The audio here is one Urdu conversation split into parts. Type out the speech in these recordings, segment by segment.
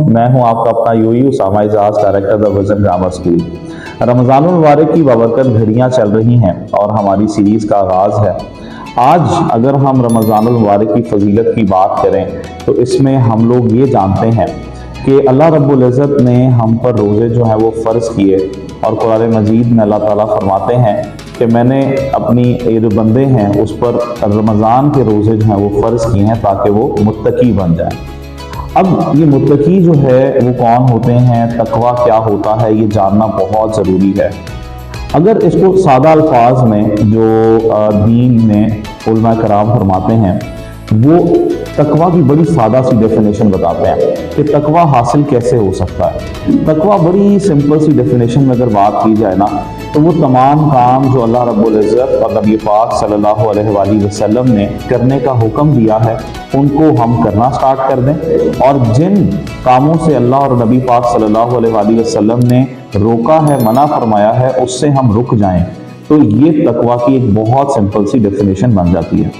میں ہوں آپ کا اپنا اسامہ اعجاز، ڈائریکٹر دا وژن گرامر اسکول۔ رمضان المبارک کی بابرکت گھڑیاں چل رہی ہیں اور ہماری سیریز کا آغاز ہے۔ آج اگر ہم رمضان المبارک کی فضیلت کی بات کریں تو اس میں ہم لوگ یہ جانتے ہیں کہ اللہ رب العزت نے ہم پر روزے جو ہیں وہ فرض کیے، اور قرآن مجید میں اللہ تعالیٰ فرماتے ہیں کہ میں نے اپنی جو بندے ہیں اس پر رمضان کے روزے جو ہیں وہ فرض کیے ہیں تاکہ وہ متقی بن جائیں۔ اب یہ متقی جو ہے وہ کون ہوتے ہیں، تقویٰ کیا ہوتا ہے، یہ جاننا بہت ضروری ہے۔ اگر اس کو سادہ الفاظ میں جو دین میں علماء کرام فرماتے ہیں، وہ تقویٰ کی بڑی سادہ سی ڈیفینیشن بتاتے ہیں کہ تقویٰ حاصل کیسے ہو سکتا ہے۔ تقویٰ بڑی سمپل سی ڈیفینیشن میں اگر بات کی جائے نا تو وہ تمام کام جو اللہ رب العزت اور نبی پاک صلی اللہ علیہ وآلہ وسلم نے کرنے کا حکم دیا ہے ان کو ہم کرنا سٹارٹ کر دیں، اور جن کاموں سے اللہ اور نبی پاک صلی اللہ علیہ وآلہ وسلم نے روکا ہے، منع فرمایا ہے، اس سے ہم رک جائیں، تو یہ تقویٰ کی ایک بہت سمپل سی ڈیفینیشن بن جاتی ہے۔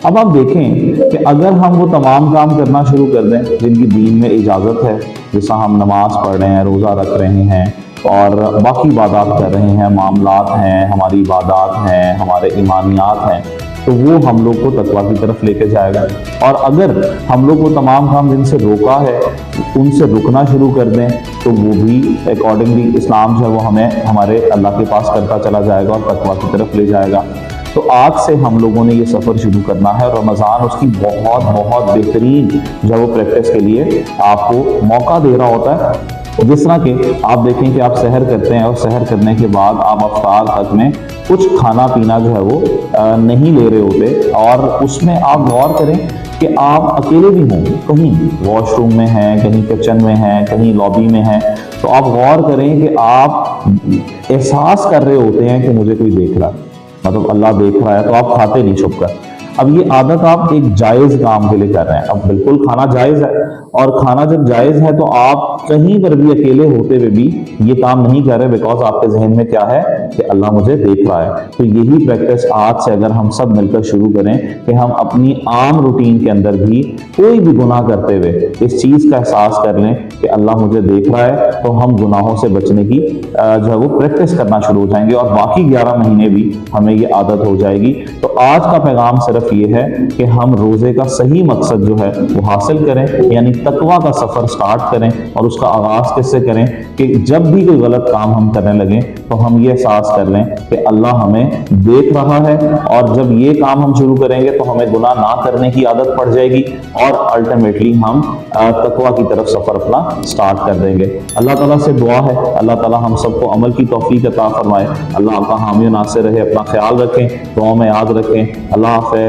اب آپ دیکھیں کہ اگر ہم وہ تمام کام کرنا شروع کر دیں جن کی دین میں اجازت ہے، جیسا ہم نماز پڑھ رہے ہیں، روزہ رکھ رہے ہیں اور باقی عبادات کر رہے ہیں، معاملات ہیں، ہماری عبادات ہیں، ہمارے ایمانیات ہیں، تو وہ ہم لوگ کو تقویٰ کی طرف لے کے جائے گا۔ اور اگر ہم لوگ وہ تمام کام جن سے روکا ہے ان سے رکنا شروع کر دیں تو وہ بھی اکارڈنگلی اسلام جو ہے وہ ہمیں ہمارے اللہ کے پاس کرتا چلا جائے گا اور تقویٰ کی طرف لے جائے گا۔ تو آج سے ہم لوگوں نے یہ سفر شروع کرنا ہے، اور رمضان اس کی بہت بہت بہترین جو ہے وہ پریکٹس کے لیے آپ کو موقع دے رہا ہوتا ہے۔ جس طرح کہ آپ دیکھیں کہ آپ سحر کرتے ہیں اور سحر کرنے کے بعد آپ افطار تک میں کچھ کھانا پینا جو ہے وہ نہیں لے رہے ہوتے، اور اس میں آپ غور کریں کہ آپ اکیلے بھی ہوں، کہیں واش روم میں ہیں، کہیں کچن میں ہیں، کہیں لابی میں ہیں، تو آپ غور کریں کہ آپ احساس کر رہے ہوتے ہیں کہ مجھے کوئی دیکھ رہا ہے، مطلب اللہ دیکھ رہا ہے، تو آپ کھاتے نہیں چھپ کر۔ اب یہ عادت آپ ایک جائز کام کے لیے کر رہے ہیں، اب بالکل کھانا جائز ہے، اور کھانا جب جائز ہے تو آپ کہیں پر بھی اکیلے ہوتے ہوئے بھی یہ کام نہیں کر رہے، بیکاز آپ کے ذہن میں کیا ہے کہ اللہ مجھے دیکھ رہا ہے۔ تو یہی پریکٹس آج سے اگر ہم سب مل کر شروع کریں کہ ہم اپنی عام روٹین کے اندر بھی کوئی بھی گناہ کرتے ہوئے اس چیز کا احساس کر لیں کہ اللہ مجھے دیکھ رہا ہے، تو ہم گناہوں سے بچنے کی جو ہے وہ پریکٹس کرنا شروع ہو جائیں گے، اور باقی 11 مہینے بھی ہمیں یہ عادت ہو جائے گی۔ تو آج کا پیغام صرف یہ ہے کہ ہم روزے کا صحیح مقصد جو ہے وہ حاصل کریں، یعنی تقویٰ کا سفر سٹارٹ کریں، اور اس کا آغاز کس سے کریں کہ جب بھی کوئی غلط کام ہم کرنے لگیں تو ہم یہ احساس کر لیں کہ اللہ ہمیں دیکھ رہا ہے، اور جب یہ کام ہم شروع کریں گے تو ہمیں گناہ نہ کرنے کی عادت پڑ جائے گی، اور الٹیمیٹلی ہم تقویٰ کی طرف سفر اپنا سٹارٹ کر دیں گے۔ اللہ تعالیٰ سے دعا ہے اللہ تعالیٰ ہم سب کو عمل کی توفیق عطا فرمائے۔ اللہ آپ کا حامی و ناصر رہے، اپنا خیال رکھیں، دعاؤں میں یاد رکھیں۔ اللہ حافظ۔